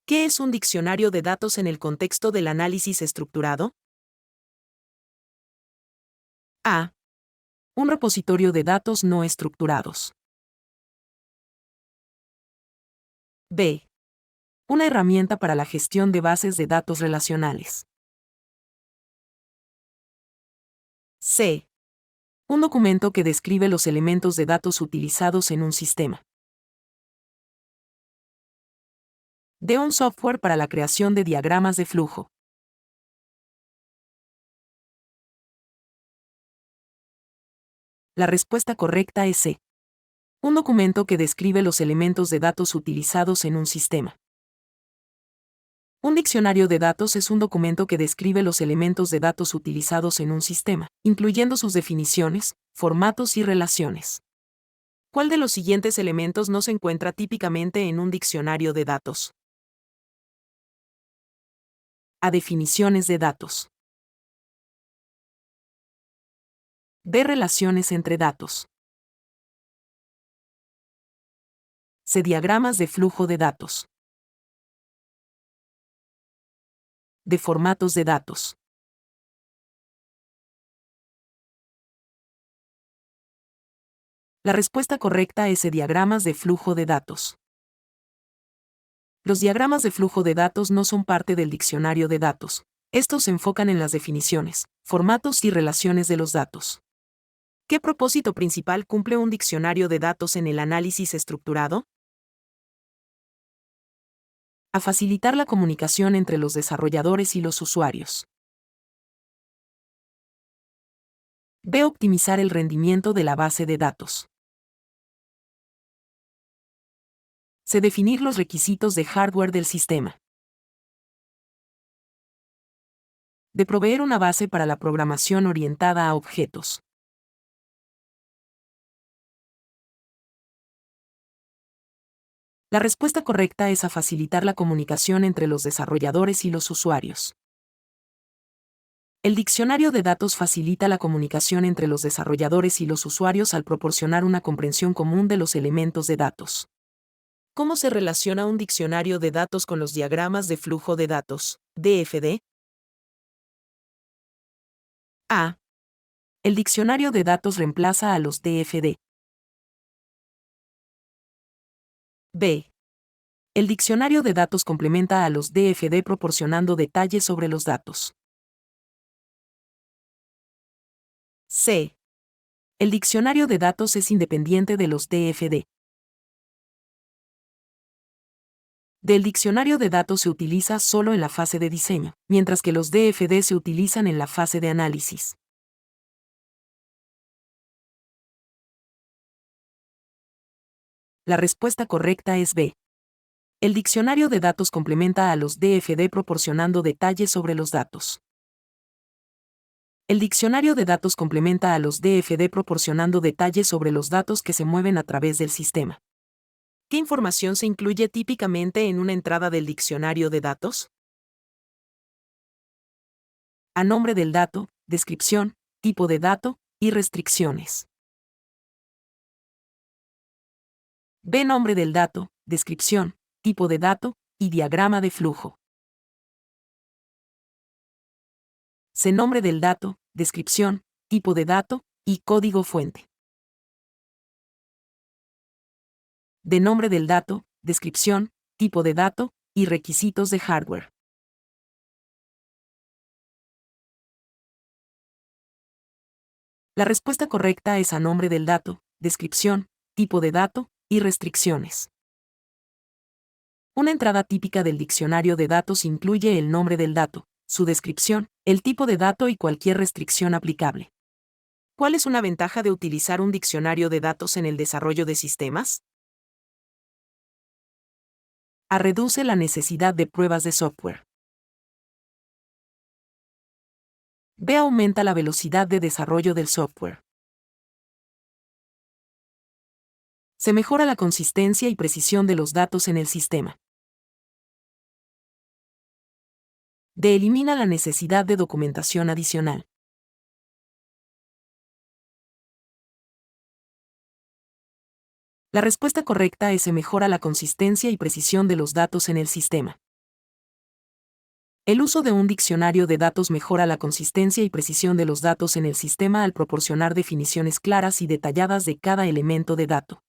¿Qué es un diccionario de datos en el contexto del análisis estructurado? A. Un repositorio de datos no estructurados. B. Una herramienta para la gestión de bases de datos relacionales. C. Un documento que describe los elementos de datos utilizados en un sistema. D. Un software para la creación de diagramas de flujo. La respuesta correcta es C. Un documento que describe los elementos de datos utilizados en un sistema. Un diccionario de datos es un documento que describe los elementos de datos utilizados en un sistema, incluyendo sus definiciones, formatos y relaciones. ¿Cuál de los siguientes elementos no se encuentra típicamente en un diccionario de datos? A. Definiciones de datos. B. Relaciones entre datos. C. Diagramas de flujo de datos. D. Formatos de datos. La respuesta correcta es C. Diagramas de flujo de datos. Los diagramas de flujo de datos no son parte del diccionario de datos. Estos se enfocan en las definiciones, formatos y relaciones de los datos. ¿Qué propósito principal cumple un diccionario de datos en el análisis estructurado? A facilitar la comunicación entre los desarrolladores y los usuarios. B. Optimizar el rendimiento de la base de datos. C. Definir los requisitos de hardware del sistema. D. Proveer una base para la programación orientada a objetos. La respuesta correcta es a facilitar la comunicación entre los desarrolladores y los usuarios. El diccionario de datos facilita la comunicación entre los desarrolladores y los usuarios al proporcionar una comprensión común de los elementos de datos. ¿Cómo se relaciona un diccionario de datos con los diagramas de flujo de datos, DFD? A. El diccionario de datos reemplaza a los DFD. B. El diccionario de datos complementa a los DFD proporcionando detalles sobre los datos. C. El diccionario de datos es independiente de los DFD. Del diccionario de datos se utiliza solo en la fase de diseño, mientras que los DFD se utilizan en la fase de análisis. La respuesta correcta es B. El diccionario de datos complementa a los DFD proporcionando detalles sobre los datos. El diccionario de datos complementa a los DFD proporcionando detalles sobre los datos que se mueven a través del sistema. ¿Qué información se incluye típicamente en una entrada del diccionario de datos? A. Nombre del dato, descripción, tipo de dato y restricciones. B. Nombre del dato, descripción, tipo de dato y diagrama de flujo. C. Nombre del dato, descripción, tipo de dato y código fuente. D. Nombre del dato, descripción, tipo de dato y requisitos de hardware. La respuesta correcta es a. Nombre del dato, descripción, tipo de dato y restricciones. Una entrada típica del diccionario de datos incluye el nombre del dato, su descripción, el tipo de dato y cualquier restricción aplicable. ¿Cuál es una ventaja de utilizar un diccionario de datos en el desarrollo de sistemas? A. Reduce la necesidad de pruebas de software. B. Aumenta la velocidad de desarrollo del software. Se mejora la consistencia y precisión de los datos en el sistema. D. Elimina la necesidad de documentación adicional. La respuesta correcta es: se mejora la consistencia y precisión de los datos en el sistema. El uso de un diccionario de datos mejora la consistencia y precisión de los datos en el sistema al proporcionar definiciones claras y detalladas de cada elemento de dato.